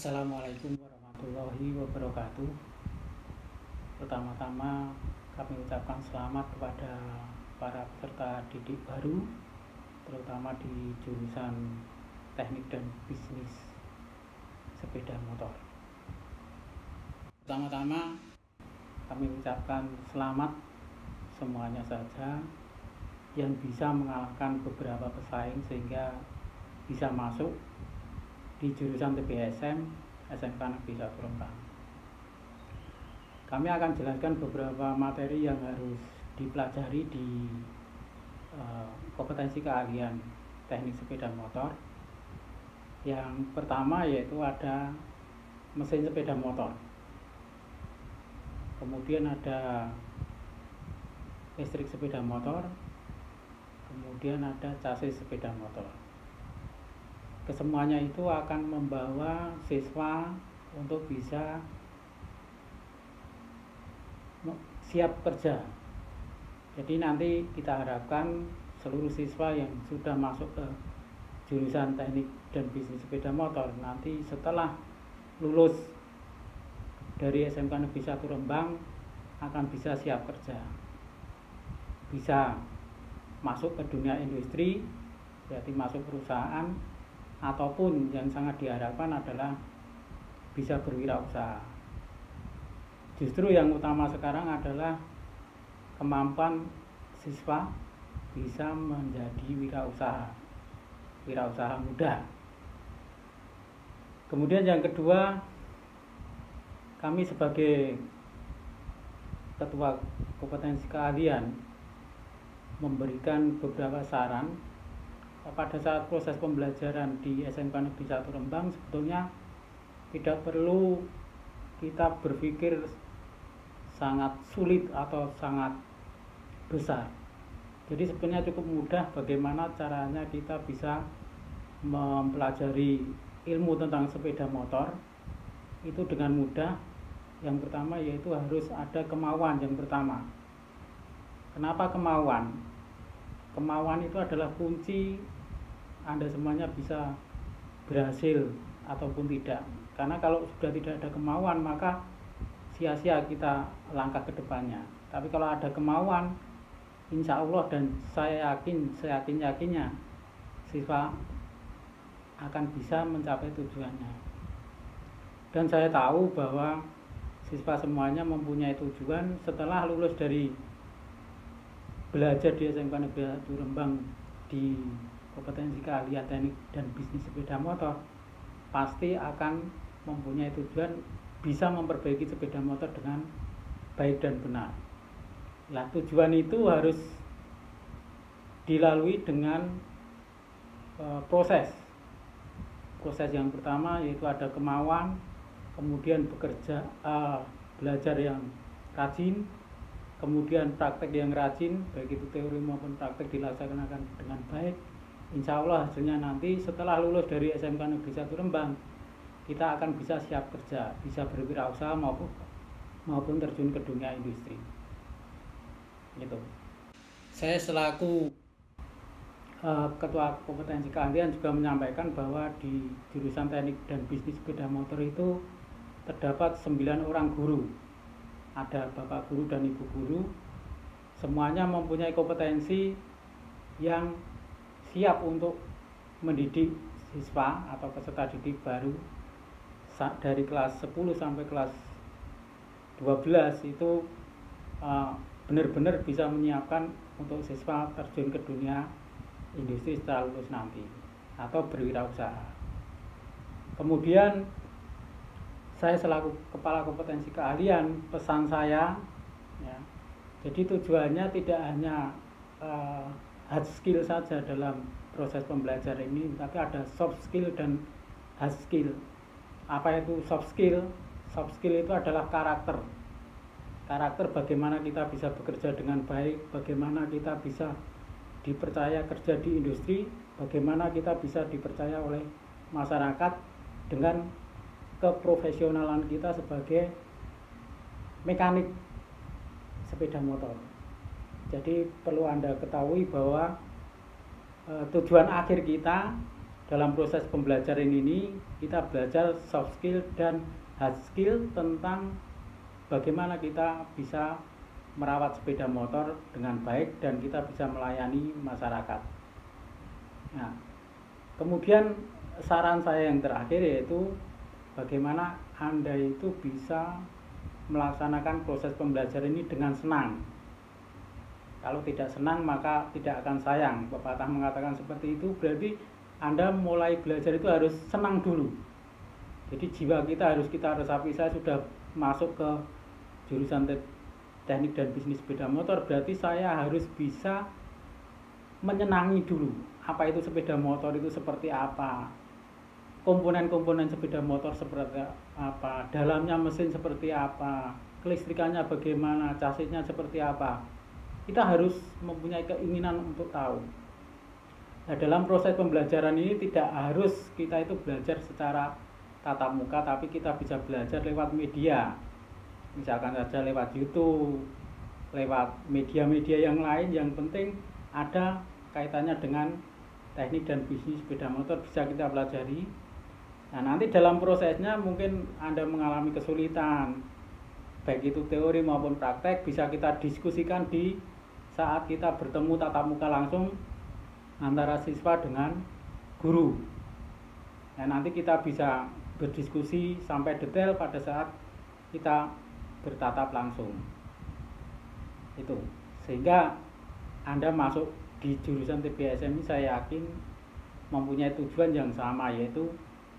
Assalamualaikum warahmatullahi wabarakatuh. Pertama-tama kami ucapkan selamat kepada para peserta didik baru, terutama di jurusan teknik dan bisnis sepeda motor. Pertama-tama kami ucapkan selamat semuanya saja yang bisa mengalahkan beberapa pesaing sehingga bisa masuk di jurusan TBSM SMK Negeri 1 Rembang. Kami akan jelaskan beberapa materi yang harus dipelajari di kompetensi keahlian teknik sepeda motor. Yang pertama yaitu ada mesin sepeda motor, kemudian ada listrik sepeda motor, kemudian ada chassis sepeda motor. Kesemuanya itu akan membawa siswa untuk bisa siap kerja. Jadi nanti kita harapkan seluruh siswa yang sudah masuk ke jurusan teknik dan bisnis sepeda motor nanti setelah lulus dari SMK Negeri 1 Rembang akan bisa siap kerja, bisa masuk ke dunia industri, berarti masuk perusahaan, ataupun yang sangat diharapkan adalah bisa berwirausaha. Justru yang utama sekarang adalah kemampuan siswa bisa menjadi wirausaha muda. Kemudian yang kedua, kami sebagai ketua kompetensi keahlian memberikan beberapa saran. Pada saat proses pembelajaran di SMK Negeri 1 Rembang sebetulnya tidak perlu kita berpikir sangat sulit atau sangat besar. Jadi sebenarnya cukup mudah bagaimana caranya kita bisa mempelajari ilmu tentang sepeda motor itu dengan mudah. Yang pertama yaitu harus ada kemauan yang pertama. Kenapa kemauan? Kemauan itu adalah kunci Anda semuanya bisa berhasil ataupun tidak. Karena kalau sudah tidak ada kemauan maka sia-sia kita langkah ke depannya. Tapi kalau ada kemauan, insya Allah dan saya yakinnya siswa akan bisa mencapai tujuannya. Dan saya tahu bahwa siswa semuanya mempunyai tujuan setelah lulus dari belajar di SMK Negeri 1 Rembang di kompetensi keahlian teknik dan bisnis sepeda motor, pasti akan mempunyai tujuan bisa memperbaiki sepeda motor dengan baik dan benar. Nah, tujuan itu harus dilalui dengan proses yang pertama yaitu ada kemauan, kemudian belajar yang rajin, kemudian praktek yang rajin, baik itu teori maupun praktek dilaksanakan dengan baik. Insya Allah hasilnya nanti setelah lulus dari SMK Negeri 1 Rembang kita akan bisa siap kerja, bisa berwirausaha maupun terjun ke dunia industri. Gitu. Saya selaku ketua kompetensi keahlian juga menyampaikan bahwa di jurusan teknik dan bisnis sepeda motor itu terdapat 9 orang guru. Ada bapak guru dan ibu guru, semuanya mempunyai kompetensi yang siap untuk mendidik siswa atau peserta didik baru dari kelas 10 sampai kelas 12 itu benar-benar bisa menyiapkan untuk siswa terjun ke dunia industri setelah lulus nanti atau berwirausaha. Kemudian saya selaku kepala kompetensi keahlian, pesan saya ya, jadi tujuannya tidak hanya hard skill saja dalam proses pembelajaran ini, tapi ada soft skill dan hard skill. Apa itu soft skill? Soft skill itu adalah karakter bagaimana kita bisa bekerja dengan baik, bagaimana kita bisa dipercaya kerja di industri, bagaimana kita bisa dipercaya oleh masyarakat dengan keprofesionalan kita sebagai mekanik sepeda motor. Jadi perlu Anda ketahui bahwa tujuan akhir kita dalam proses pembelajaran ini kita belajar soft skill dan hard skill tentang bagaimana kita bisa merawat sepeda motor dengan baik dan kita bisa melayani masyarakat. Nah, kemudian saran saya yang terakhir yaitu bagaimana Anda itu bisa melaksanakan proses pembelajaran ini dengan senang. Kalau tidak senang maka tidak akan sayang. Pepatah mengatakan seperti itu, berarti Anda mulai belajar itu harus senang dulu. Jadi jiwa kita harus resapi. Saya sudah masuk ke jurusan teknik dan bisnis sepeda motor, berarti saya harus bisa menyenangi dulu. Apa itu sepeda motor itu seperti apa? Komponen-komponen sepeda motor seperti apa? Dalamnya mesin seperti apa? Kelistrikannya bagaimana? Chassisnya seperti apa? Kita harus mempunyai keinginan untuk tahu. Nah, dalam proses pembelajaran ini tidak harus kita itu belajar secara tatap muka, tapi kita bisa belajar lewat media. Misalkan saja lewat YouTube, lewat media-media yang lain, yang penting ada kaitannya dengan teknik dan bisnis sepeda motor bisa kita pelajari. Nah, nanti dalam prosesnya mungkin Anda mengalami kesulitan, baik itu teori maupun praktek, bisa kita diskusikan di saat kita bertemu tatap muka langsung antara siswa dengan guru. Nah, nanti kita bisa berdiskusi sampai detail pada saat kita bertatap langsung. Itu sehingga Anda masuk di jurusan TBSM ini saya yakin mempunyai tujuan yang sama, yaitu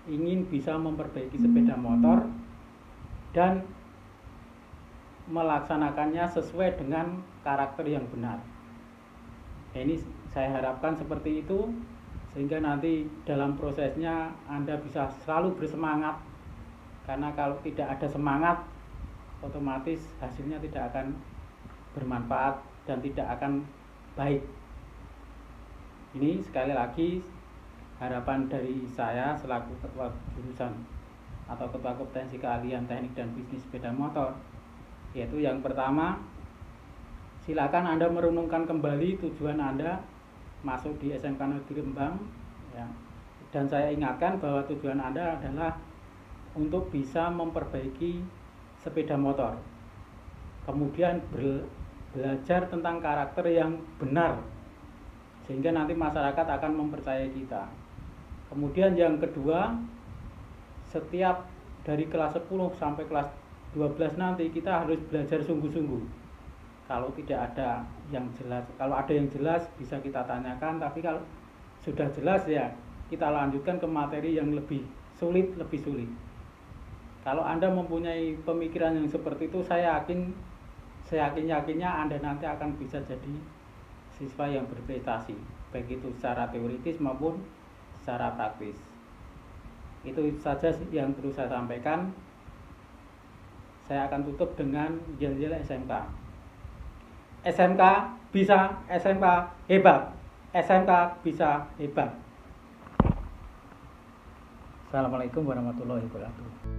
ingin bisa memperbaiki sepeda motor dan melaksanakannya sesuai dengan karakter yang benar. Nah, ini saya harapkan seperti itu, sehingga nanti dalam prosesnya Anda bisa selalu bersemangat, karena kalau tidak ada semangat otomatis hasilnya tidak akan bermanfaat dan tidak akan baik. Ini sekali lagi harapan dari saya selaku ketua jurusan atau ketua kompetensi keahlian teknik dan bisnis sepeda motor, yaitu yang pertama, silakan Anda merenungkan kembali tujuan Anda masuk di SMK Negeri Rembang, ya. Dan saya ingatkan bahwa tujuan Anda adalah untuk bisa memperbaiki sepeda motor, kemudian belajar tentang karakter yang benar, sehingga nanti masyarakat akan mempercayai kita. Kemudian yang kedua, setiap dari kelas 10 sampai kelas 12 nanti kita harus belajar sungguh-sungguh. Kalau tidak ada yang jelas, kalau ada yang jelas bisa kita tanyakan, tapi kalau sudah jelas ya kita lanjutkan ke materi yang lebih sulit. Kalau Anda mempunyai pemikiran yang seperti itu, saya yakinnya Anda nanti akan bisa jadi siswa yang berprestasi, baik itu secara teoritis maupun secara praktis. Itu saja yang perlu saya sampaikan. Saya akan tutup dengan yel-yel SMK. SMK bisa, SMK hebat. SMK bisa hebat. Assalamualaikum warahmatullahi wabarakatuh.